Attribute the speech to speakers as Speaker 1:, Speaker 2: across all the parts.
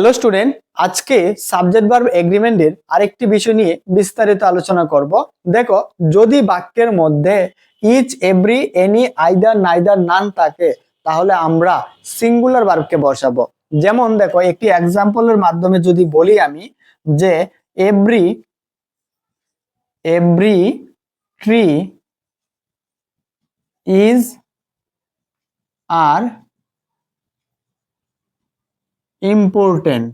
Speaker 1: Hello student, আজকে subject verb এগ্রিমেন্টের আরেকটি বিষয় নিয়ে বিস্তারিত আলোচনা করব। দেখো, যদি বাক্যের মধ্যে each, every, any, either, neither, none থাকে তাহলে আমরা সিঙ্গুলার ভার্বকে বসাবো। যেমন দেখো, একটি এক্সাম্পলের মাধ্যমে যদি বলি আমি যে every tree is are important.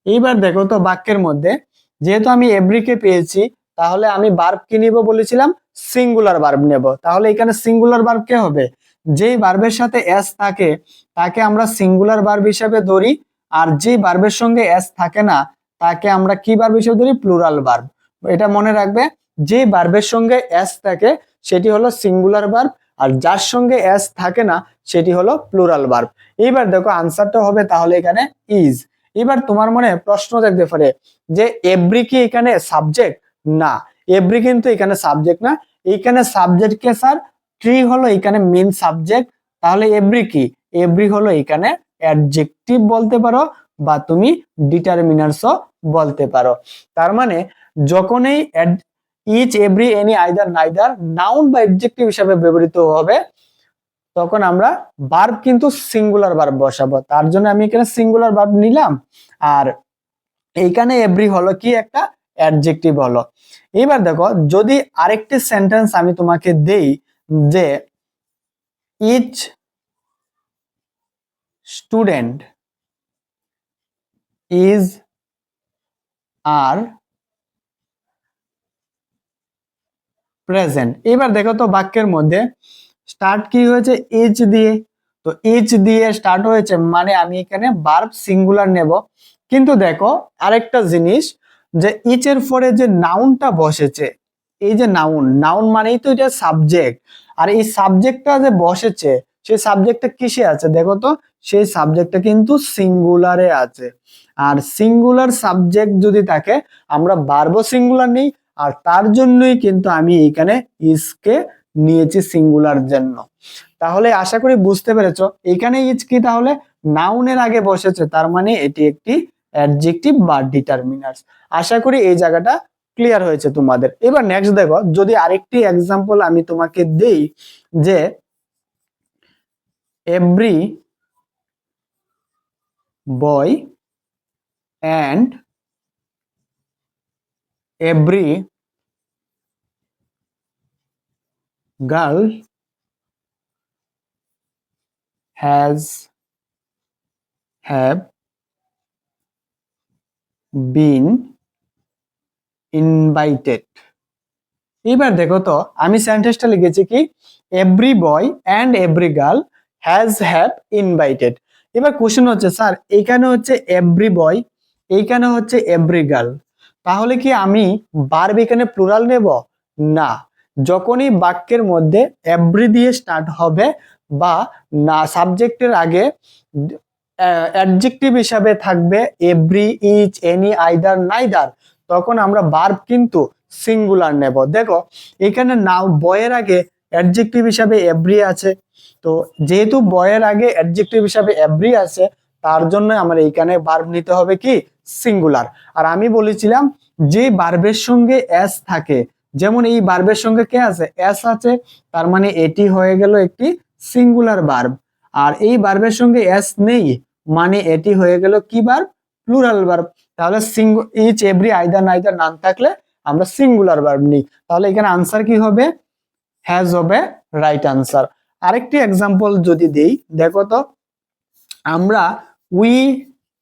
Speaker 1: এইবার দেখো তো, বাক্যের মধ্যে যেহেতু আমি এভরিকে পেয়েছি তাহলে আমি ভার্ব কি নিব বলেছিলাম, সিঙ্গুলার ভার্ব নেব। তাহলে এখানে সিঙ্গুলার ভার্ব কে হবে, যেই ভার্বের সাথে এস থাকে তাকে আমরা সিঙ্গুলার ভার্ব হিসেবে ধরি, আর যে ভার্বের সঙ্গে এস থাকে না তাকে আমরা কি ভার্ব হিসেবে ধরি, প্লুরাল ভার্ব। এটা মনে রাখবে, যে ভার্বের সঙ্গে এস থাকে সেটি হলো সিঙ্গুলার ভার্ব, আর যার সঙ্গে এস থাকে না সেটি হলো প্লুরাল ভার্ব। এইবার দেখো আনসারটা হবে তাহলে এখানে ইজ। এবার তোমার মনে প্রশ্ন থাকতে পারে যে এভরি কি এখানে সাবজেক্ট? না, এভরি কিন্তু এখানে সাবজেক্ট না। এখানে সাবজেক্ট কে স্যার? ট্রি হলো এখানে মেইন সাবজেক্ট। তাহলে এভরি কি? এভরি হলো এখানে অ্যাডজেক্টিভ বলতে পারো, বা তুমি ডিটারমিনারসও বলতে পারো। তার মানে যখনই each, every, any, either, neither noun বা অ্যাডজেক্টিভ হিসাবে ব্যবহৃত হবে তখন আমরা ভার্ব কিন্তু সিঙ্গুলার ভার্ব বসাবো। তার জন্য আমি এখানে সিঙ্গুলার ভার্ব নিলাম, আর এইখানে এভরি হলো কি একটা অ্যাডজেক্টিভ হলো। এবার দেখো, যদি আরেকটি সেন্টেন্স আমি তোমাকে দেই যে each student is are present. এবার দেখো তো, বাক্যের মধ্যে স্টার্ট কি হয়েছে, ইচ দিয়ে। তো ইচ দিয়ে স্টার্ট হয়েছে মানে আমি এখানে ভার্ব সিঙ্গুলার নেব। কিন্তু দেখো আরেকটা জিনিস, যে ইচ এর পরে যে নাউনটা বসেছে, এই যে নাউন মানেই তো এটা সাবজেক্ট, আর এই সাবজেক্টটা যে বসেছে সেই সাবজেক্টটা কিসে আছে দেখো তো, সেই সাবজেক্টটা কিন্তু সিঙ্গুলারে আছে। আর সিঙ্গুলার সাবজেক্ট যদি থাকে আমরা ভার্বও সিঙ্গুলার নেই, আর তার জন্যই কিন্তু আমি এখানে ইজকে নিয়েছি সিঙ্গুলার জন্য। তাহলে আশা করি বুঝতে পেরেছো, এখানে ইজ কি, তাহলে নাউনের আগে বসেছে, তার মানে এটি একটি অ্যাডজেক্টিভ বা ডিটারমিনার্স। আশা করি এই জায়গাটা ক্লিয়ার হয়েছে তোমাদের। এবার নেক্সট দেখো, যদি আরেকটি এক্সাম্পল আমি তোমাকে দেই যে every boy and every girl have been invited। এবার দেখো তো, আমি সেন্টেন্সটা লিখেছি কি, every boy and every girl have invited. এবার কোশ্চেন হচ্ছে, স্যার এইখানে হচ্ছে এভরি বয়, এইখানে হচ্ছে এভরি গার্ল, তাহলে কি আমি ভার্ব এখানে প্লুরাল নেব? না, যখনই বাক্যের মধ্যে এভরি দিয়ে স্টার্ট হবে বা না সাবজেক্টের আগে অ্যাডজেক্টিভ হিসাবে থাকবে every, each, any, either, neither, তখন আমরা ভার্ব কিন্তু সিঙ্গুলার নেব। দেখো এখানে নাও বয়ের আগে অ্যাডজেক্টিভ হিসাবে এভরি আছে, তো যেহেতু বয়ের আগে অ্যাডজেক্টিভ হিসাবে এভরি আছে তার জন্য আমার এইখানে ভার্ব নিতে হবে কি, সিঙ্গুলার। আর আমি বলেছিলাম যে ভার্বের সঙ্গে এস থাকে, যেমন এই ভার্বের সঙ্গে কে আছে, এস আছে, তার মানে এটি হয়ে গেল একটি সিঙ্গুলার ভার্ব। আর এই ভার্বের সঙ্গে এস নেই মানে এটি হয়ে গেল কি ভার্ব, প্লুরাল ভার্ব। তাহলে ইচ, এভরি, আইদার, নাইদার, নান থাকলে আমরা সিঙ্গুলার ভার্ব নিই। তাহলে এখানে আনসার কি হবে, হ্যাজ হবে রাইট আনসার। আরেকটি এক্সাম্পল যদি দেই, দেখো তো, আমরা we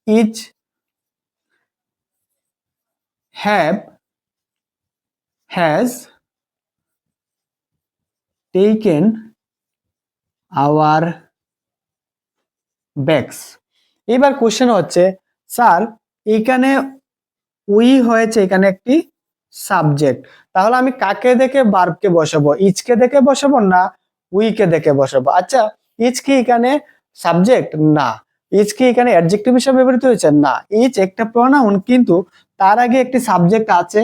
Speaker 1: each has taken our bags. এবার কোশ্চেন হচ্ছে, স্যার এখানে উই হয়েছে এখানে একটি সাবজেক্ট, তাহলে আমি কাকে দেখে ভার্বকে বসাবো, ইচকে দেখে বসাবো না উইকে দেখে বসাবো? আচ্ছা, ইচ কি এখানে সাবজেক্ট? না। ইচ কি এখানে অ্যাডজেক্টিভ হিসেবে ব্যবহৃত হয়েছে? না। ইচ একটা প্রোনাউন, কিন্তু তার আগে একটি সাবজেক্ট আছে,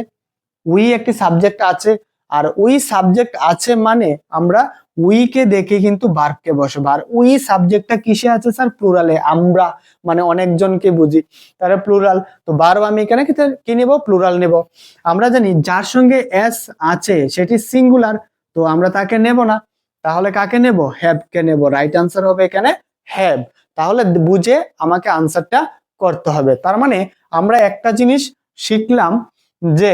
Speaker 1: উই একটি সাবজেক্ট আছে, আর উই সাবজেক্ট আছে মানে আমরা উইকে দেখে কিন্তু ভার্বকে বসাবো। আর উই সাবজেক্টটা কিসে আছে স্যার? প্লুরালে। আমরা মানে অনেকজনকে বুঝি, তাহলে প্লুরাল। তো ভার্ব আমি এখানে কি নেব? প্লুরাল নেব। আমরা জানি যার সঙ্গে এস আছে সেটি সিঙ্গুলার, তো আমরা তাকে নেব না। তাহলে কাকে নেব? হ্যাভ কে নেব। রাইট আনসার হবে এখানে হ্যাভ। তাহলে বুঝে আমাকে আনসারটা করতে হবে। তার মানে আমরা একটা জিনিস শিখলাম, যে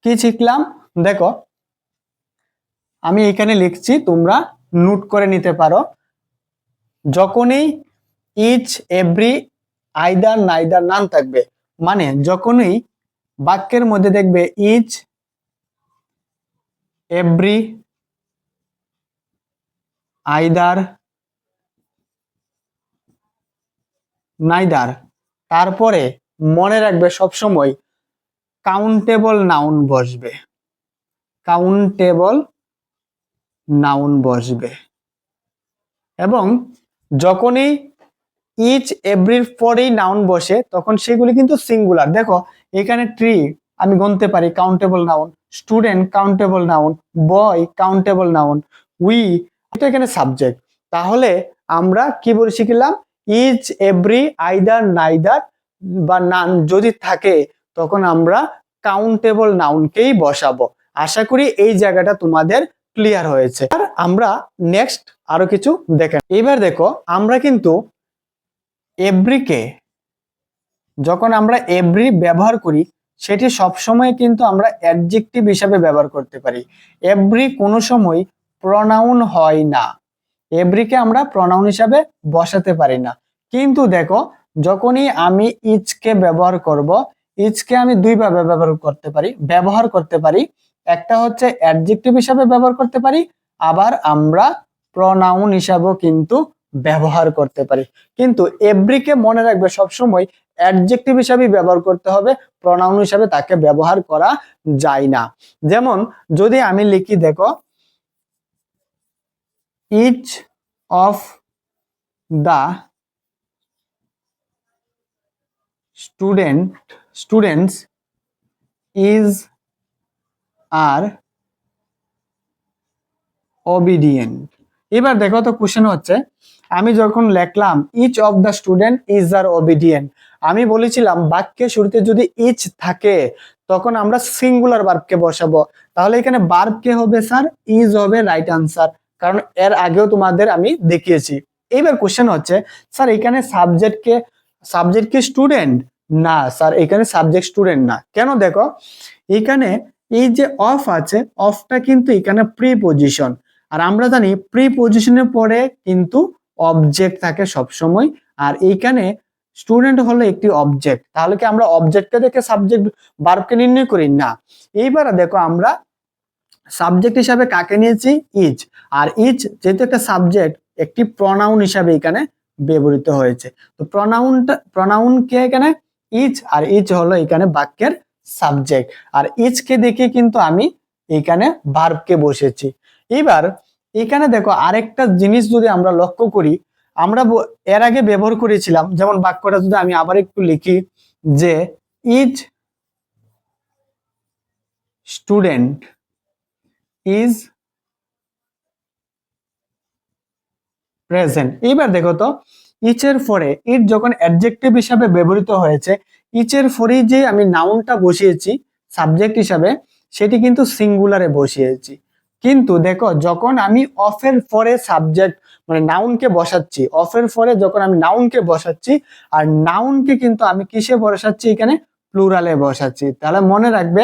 Speaker 1: কি শিখলাম দেখো, আমি এখানে লিখছি, তোমরা নোট করে নিতে পারো। যখনই ইচ, এভরি, আইদার, নাইদার, নান থাকবে, মানে যখনই বাক্যের মধ্যে দেখবে ইচ, এভরি, আইদার, নাইদার, তারপরে মনে রাখবে সবসময় কাউন্টেবল নাউন বসবে। কাউন্টেবল নাউন বসবে। এবং যখনই ইচ, এভরির পরেই নাউন বসে তখন সেগুলি কিন্তু সিঙ্গুলার। দেখো এখানে ট্রি আমি গুনতে পারি, countable noun. Student countable noun. Boy countable noun. We তো এখানে সাবজেক্ট। তাহলে আমরা কি বলে শিখলাম? ইচ, এভরি, আইদার, নাইদার বা নান যদি থাকে তখন আমরা কাউন্টেবল নাউনকেই বসাবো। আশা করি এই জায়গাটা তোমাদের ক্লিয়ার হয়েছে। আর আমরা নেক্সট আরো কিছু দেখেন। এবার দেখো আমরা কিন্তু এভরিকে, যখন আমরা এভরি ব্যবহার করি সেটি সবসময় কিন্তু আমরা অ্যাডজেক্টিভ হিসাবে ব্যবহার করতে পারি। এভরি কোনো সময় প্রনাউন হয় না। এভরিকে আমরা প্রনাউন হিসাবে বসাতে পারি না। কিন্তু দেখো যখনই আমি ইচকে ব্যবহার করব, ইচকে আমি দুইভাবে ব্যবহার করতে পারি। একটা হচ্ছে অ্যাডজেক্টিভ হিসাবে ব্যবহার করতে পারি, আবার আমরা প্রনাউন হিসাবেও কিন্তু ব্যবহার করতে পারি। কিন্তু এভরিকে মনে রাখবে সবসময় অ্যাডজেক্টিভ হিসাবে ব্যবহার করতে হবে, প্রনাউন হিসাবে তাকে ব্যবহার করা যায় না। যেমন যদি আমি লিখি, দেখো each of the students is are obedient। এবার দেখো তো কোশ্চেন হচ্ছে, আমি যখন লিখলাম each of the student is are obedient, আমি বলেছিলাম বাক্যের শুরুতে যদি ইচ থাকে তখন আমরা সিঙ্গুলার ভার্বকে বসাবো। তাহলে এখানে ভার্ব কে হবে স্যার? ইজ হবে রাইট আনসার, কারণ এর আগেও তোমাদের আমি দেখিয়েছি। এইবার কোশ্চেন হচ্ছে স্যার এখানে সাবজেক্ট কি স্টুডেন্ট? না স্যার, এখানে সাবজেক্ট স্টুডেন্ট না। কেন? দেখো এখানে এই যে অফ আছে, অফটা কিন্তু এখানে প্রিপজিশন, আর আমরা জানি প্রিপজিশনের পরে কিন্তু অবজেক্ট থাকে সব সময়। আর এইখানে স্টুডেন্ট হলো একটি অবজেক্ট, তাহলে কি আমরা অবজেক্টকে দেখে সাবজেক্ট ভার্বকে নির্ণয় করি? না। এইবার দেখো আমরা সাবজেক্ট হিসাবে কাকে নিয়েছি? ইজ। আর ইজ যেহেতু একটা সাবজেক্ট, একটি প্রনাউন হিসাবে এখানে ব্যবহৃত হয়েছে। তো প্রনাউন কে এখানে? ইজ। আর ইজ হলো এখানে বাক্যের সাবজেক্ট। আর ইজকে দেখে কিন্তু আমি এখানে ভার্বকে বসেছি। এবার এখানে দেখো আরেকটা জিনিস যদি আমরা লক্ষ্য করি, আমরা এর আগে ব্যবহার করেছিলাম, যেমন বাক্যটা যদি আমি আবার একটু লিখি, যে ইজ স্টুডেন্ট ইজ প্রেজেন্ট। এইবার দেখো তো ইচের পরে ইট যখন অ্যাডজেক্টিভ হিসাবে ব্যবহৃত হয়েছে, ইচের পরে যে আমি নাউনটা বসিয়েছি সাবজেক্ট হিসাবে, সেটি কিন্তু সিঙ্গুলারে বসিয়েছি। কিন্তু দেখো যখন আমি অফের পরে সাবজেক্ট মানে নাউনকে বসাচ্ছি, অফের পরে যখন আমি নাউনকে বসাচ্ছি, আর নাউনকে কিন্তু আমি কিসে বসাচ্ছি? এখানে প্লুরালে বসাচ্ছি। তাহলে মনে রাখবে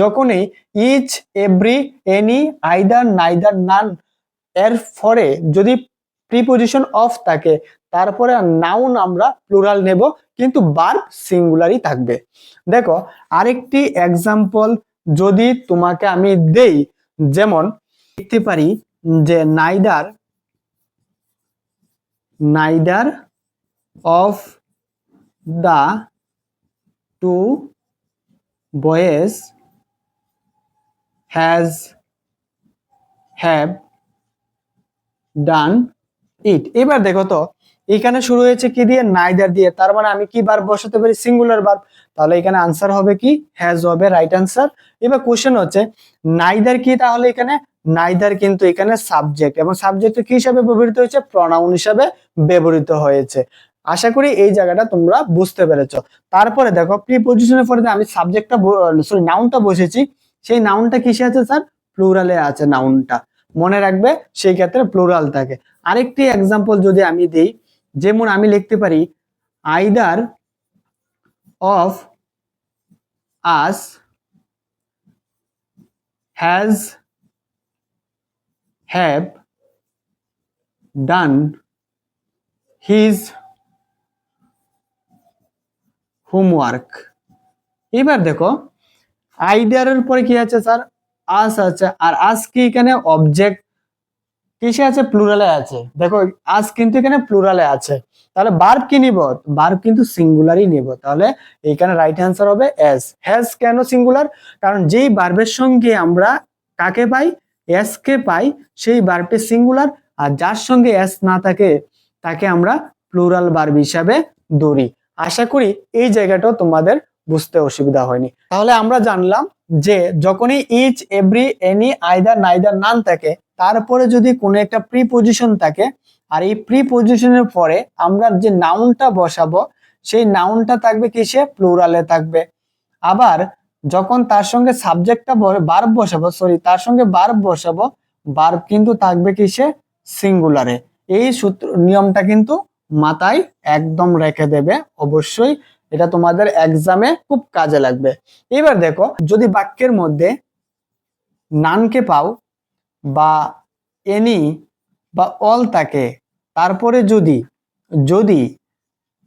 Speaker 1: যখনই each, every, any, either, neither, none এর পরে যদি প্রিপজিশন অফ থাকে, তারপরে নাউন আমরা প্লুরাল নেব, কিন্তু ভার্ব সিঙ্গুলারই থাকবে। দেখো আরেকটি এক্সাম্পল যদি তোমাকে আমি দেই, যেমন লিখতে পারি যে neither of the two boys have done it. এবার দেখো তো এখানে শুরু হয়েছে কি দিয়ে, নাইদার দিয়ে, তার মানে আমি কি ভার্ব বসাতে পারি, সিঙ্গুলার ভার্ব। তাহলে এখানে আনসার হবে কি, হ্যাজ হবে রাইট আনসার। এবার কোশ্চেন হচ্ছে নাইদার কি, তাহলে এখানে নাইদার কিন্তু এখানে সাবজেক্ট, এবং সাবজেক্ট কি হিসাবে ব্যবহৃত হয়েছে, প্রনাউন হিসাবে ব্যবহৃত হয়েছে। আশা করি এই জায়গাটা তোমরা বুঝতে পেরেছো। তারপরে দেখো প্রিপজিশনের পরে আমি সাবজেক্টটা সরি নাউনটা বসেছি, সেই নাউনটা কিসে আছে স্যার, প্লুরালে আছে নাউনটা, মনে রাখবে সেই ক্ষেত্রে প্লুরাল থাকে। আরেকটি এক্সাম্পল যদি আমি দেই, যেমন আমি লিখতে পারি either of us has have done his homework. এবার দেখো আইদারের পরে কি আছে স্যার, আস আছে, আর আস কি এখানে অবজেক্ট কিসে আছে, প্লুরালে আছে। দেখো আজ কিন্তু এখানে প্লুরালে আছে, তাহলে ভার্ব কি নিব, ভার্ব কিন্তু সিঙ্গুলারই নিব। তাহলে এখানে রাইট অ্যান্সার হবে এস। হ্যাজ কেন সিঙ্গুলার, কারণ যেই ভার্বের সঙ্গে আমরা কাকে পাই, এস কে পাই, সেই ভার্বটি সিঙ্গুলার, আর যার সঙ্গে এস না থাকে তাকে আমরা প্লুরাল ভার্ব হিসাবে ধরি। আশা করি এই জায়গাটাও তোমাদের বুঝতে অসুবিধা হয়নি। তাহলে আমরা জানলাম যে যখনই each, every, any, either, neither, none থাকে, তারপরে যদি কোনো একটা প্রিপজিশন থাকে, আর এই প্রিপজিশনের পরে আমরা যে নাউনটা বসাবো সেই নাউনটা থাকবে কিসে, প্লুরালে থাকবে। আবার যখন তার সঙ্গে সাবজেক্টটা ভার্ব বসাবো, সরি তার সঙ্গে ভার্ব বসাবো, ভার্ব কিন্তু থাকবে কিসে, সিঙ্গুলারে। এই সূত্র নিয়মটা কিন্তু মাথায় একদম রেখে দেবে অবশ্যই, এটা তোমাদের এক্সামে খুব কাজে লাগবে। এবার দেখো যদি বাক্যের মধ্যে নানকে পাও বা এনি বা অল থাকে, তারপরে যদি যদি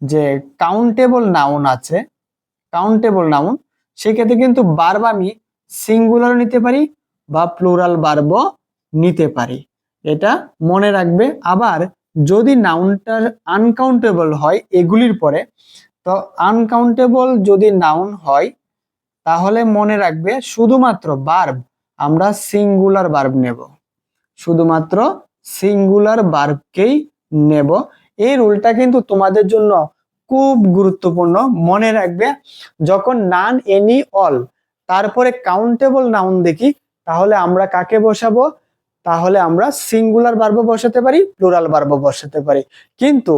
Speaker 1: যে কাউন্টেবল নাউন আছে, কাউন্টেবল নাউন, সেক্ষেত্রে কিন্তু ভার্ব আমি সিঙ্গুলার নিতে পারি বা প্লুরাল ভার্বও নিতে পারি, এটা মনে রাখবে। আবার যদি নাউনটা আনকাউন্টেবল হয় এগুলির পরে, তো আনকাউন্টেবল যদি নাউন হয় তাহলে মনে রাখবে শুধুমাত্র ভার্ব আমরা সিঙ্গুলার ভার্ব নেব, শুধুমাত্র সিঙ্গুলার ভার্বকেই নেব। এই রুলটা কিন্তু তোমাদের জন্য খুব গুরুত্বপূর্ণ, মনে রাখবে। যখন নান, এনি, অল, তারপরে কাউন্টেবল নাউন দেখি, তাহলে আমরা কাকে বসাবো, তাহলে আমরা সিঙ্গুলার ভার্ব বসাতে পারি, প্লুরাল ভার্ব বসাতে পারি। কিন্তু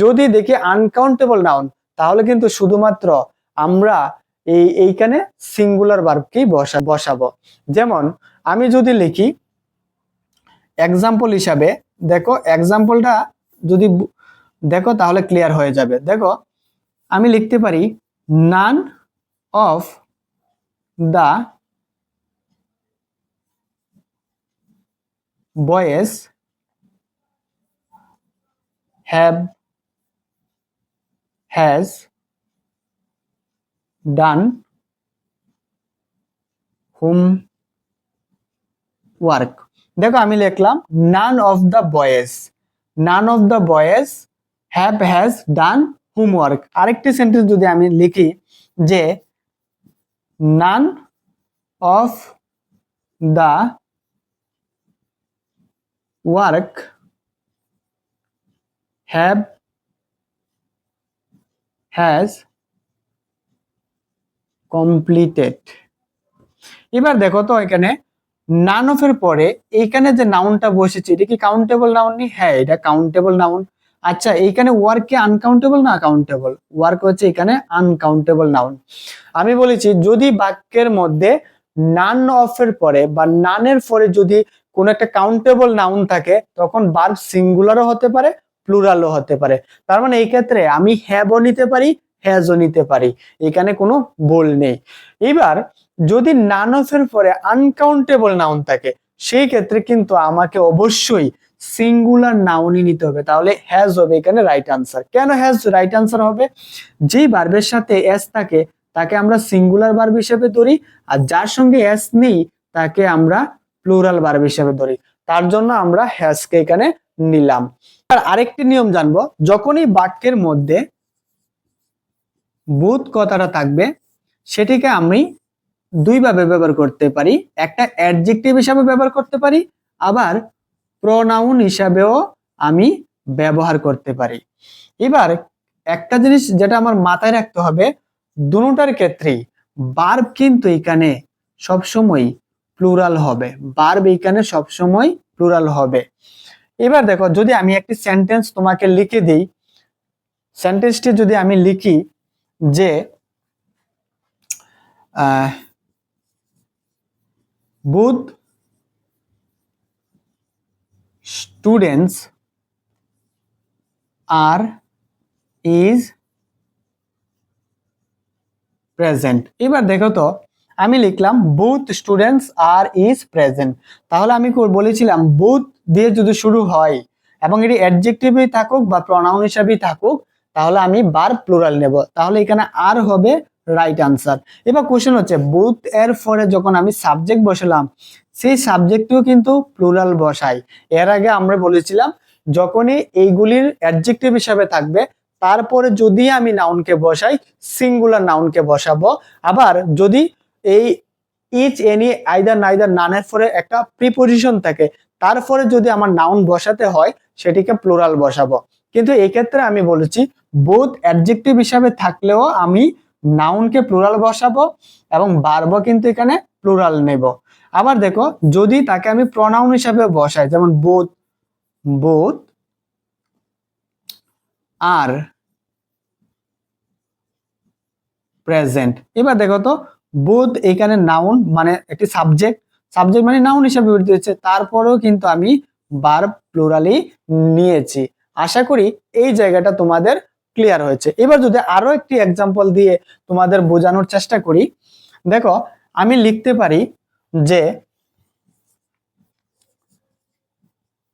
Speaker 1: যদি দেখি আনকাউন্টেবল নাউন, তাহলে কিন্তু শুধুমাত্র আমরা এইখানে সিঙ্গুলার ভার্বকেই বসাবো। যেমন আমি যদি লিখি এক্সাম্পল হিসাবে, দেখো এক্সাম্পলটা যদি দেখো তাহলে ক্লিয়ার হয়ে যাবে। দেখো আমি লিখতে পারি none of the boys has done homework. দেখো আমি লিখলাম none of the boys, none of the boys has done homework. আরেকটি সেন্টেন্স যদি আমি লিখি যে none of the work has completed. এবার দেখো তো এখানে নান অফ এর পরে এইখানে যে নাউনটা বসেছে এটা কি কাউন্টেবল নাউন নি, হ্যাঁ এটা কাউন্টেবল নাউন। আচ্ছা এইখানে ওয়ার্ক কি আনকাউন্টেবল না কাউন্টেবল, ওয়ার্ক হচ্ছে এখানে আনকাউন্টেবল নাউন। আমি বলেছি যদি বাক্যের মধ্যে নান অফ এর পরে বা নানের পরে যদি কোন একটা কাউন্টেবল নাউন থাকে, তখন ভার্ব সিঙ্গুলারও হতে পারে, প্লুরালও হতে পারে। তার মানে এই ক্ষেত্রে আমি হ্যাভও নিতে পারি, হ্যাজও নিতে পারি, এখানে কোনো ভুল নেই। এবার যদি নান অফ এর পরে আনকাউন্টেবল নাউন থাকে, সেই ক্ষেত্রে কিন্তু আমাকে অবশ্যই সিঙ্গুলার নাউনই নিতে হবে, তাহলে হ্যাজ হবে এখানে রাইট আনসার। কেন হ্যাজ রাইট আনসার হবে, যেই ভার্বের সাথে এস থাকে তাকে আমরা সিঙ্গুলার ভার্ব হিসেবে ধরি, আর যার সঙ্গে এস নেই তাকে আমরা প্লুরাল ভার্ব হিসেবে ধরি, তার জন্য আমরা হ্যাজকে এখানে নিলাম। আর আরেকটি নিয়ম জানবো, যখনই বাক্যের মধ্যে বুথ কথাটা থাকবে সেটিকে আমি দুইভাবে ব্যবহার করতে পারি, একটা অ্যাডজেক্টিভ হিসাবে ব্যবহার করতে পারি, আবার প্রোনাউন হিসাবেও আমি ব্যবহার করতে পারি। এবার একটা জিনিস যেটা আমার মাথায় রাখতে হবে, দুটোটার ক্ষেত্রেই ভার্ব কিন্তু এখানে সবসময় প্লুরাল হবে, ভার্ব এখানে সবসময় প্লুরাল হবে। এবার দেখো, যদি আমি একটি সেন্টেন্স তোমাকে লিখে দিই, সেন্টেন্সটি যদি আমি লিখি যে both students are is present. এবার দেখো তো, আমি লিখলাম both students are is present, তাহলে আমি বলেছিলাম both দিয়ে যদি শুরু হয় এবং এটি অ্যাডজেক্টিভই থাকুক বা প্রনাউন হিসাবেই থাকুক, তাহলে আমি ভার্ব প্লুরাল নেব, তাহলে এখানে আর হবে রাইট আনসার। এবার কোশ্চেন হচ্ছে both এর পরে যখন আমি সাবজেক্ট বসালাম, সেই সাবজেক্টও কিন্তু প্লুরাল বসাই। এর আগে আমরা বলেছিলাম যখনই এইগুলির অ্যাডজেক্টিভ হিসাবে থাকবে, তারপরে যদি আমি নাউনকে বসাই, সিঙ্গুলার নাউনকে বসাবো। আবার যদি এই ইচ, এনি, আইদার, নাইদার, নানের পরে একটা প্রিপজিশন থাকে, তারপরে যদি আমার নাউন বসাতে হয়, সেটিকে প্লুরাল বসাবো। কিন্তু এই ক্ষেত্রে আমি বলেছি বোথ অ্যাডজেক্টিভ হিসাবে থাকলেও আমি নাউনকে প্লুরাল বসাবো এবং ভার্ব কিন্তু এখানে প্লুরাল নেব। আবার দেখো, যদি তাকে আমি প্রনাউন হিসাবে বসাই, যেমন বোথ, বোথ আর প্রেজেন্ট। এবার দেখো তো, বোথ এখানে নাউন মানে একটি সাবজেক্ট, সাবজেক্ট মানে নাউন হিসাবে ব্যবহৃত হচ্ছে, তারপরেও কিন্তু আমি ভার্ব প্লুরালি নিয়েছি। আশা করি এই জায়গাটা তোমাদের ক্লিয়ার হয়েছে। এবার যদি আরো একটি এক্সাম্পল দিয়ে তোমাদের বোঝানোর চেষ্টা করি, দেখো আমি লিখতে পারি যে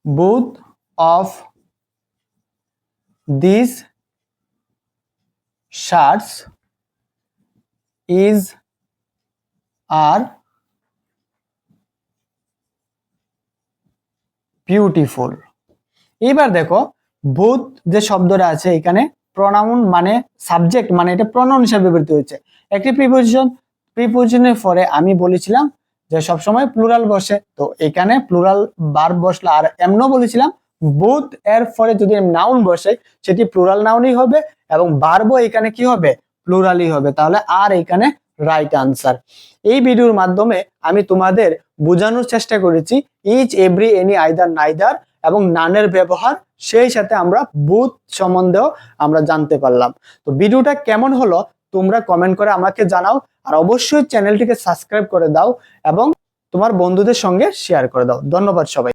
Speaker 1: both of this shirts is are beautiful। এবার দেখো, both যে শব্দটা আছে এখানে প্রনাউন মানে সাবজেক্ট, মানে এটা প্রনাউন হিসেবে ব্যবহৃত হয়েছে। একটি প্রিপোজিশনের পরে আমি বলেছিলাম যে সবসময় প্লুরাল বসে, তো এখানে প্লুরাল ভার্ব বসলো। আর এমনও বলেছিলাম both এর পরে যদি নাউন বসে, সেটি প্লুরাল নাউনই হবে এবং ভার্বও এখানে কি হবে, প্লুরালই হবে। তাহলে আর এখানে রাইট আনসার। এই ভিডিওর মাধ্যমে আমি তোমাদের বোঝানোর চেষ্টা করেছি each, every, any, either, neither এবং নানের ব্যবহার, সেই সাথে আমরা বুথ সম্বন্ধেও আমরা জানতে পারলাম। তো ভিডিওটা কেমন হলো তোমরা কমেন্ট করে আমাকে জানাও, আর অবশ্যই চ্যানেলটিকে সাবস্ক্রাইব করে দাও এবং তোমার বন্ধুদের সঙ্গে শেয়ার করে দাও। ধন্যবাদ সবাই।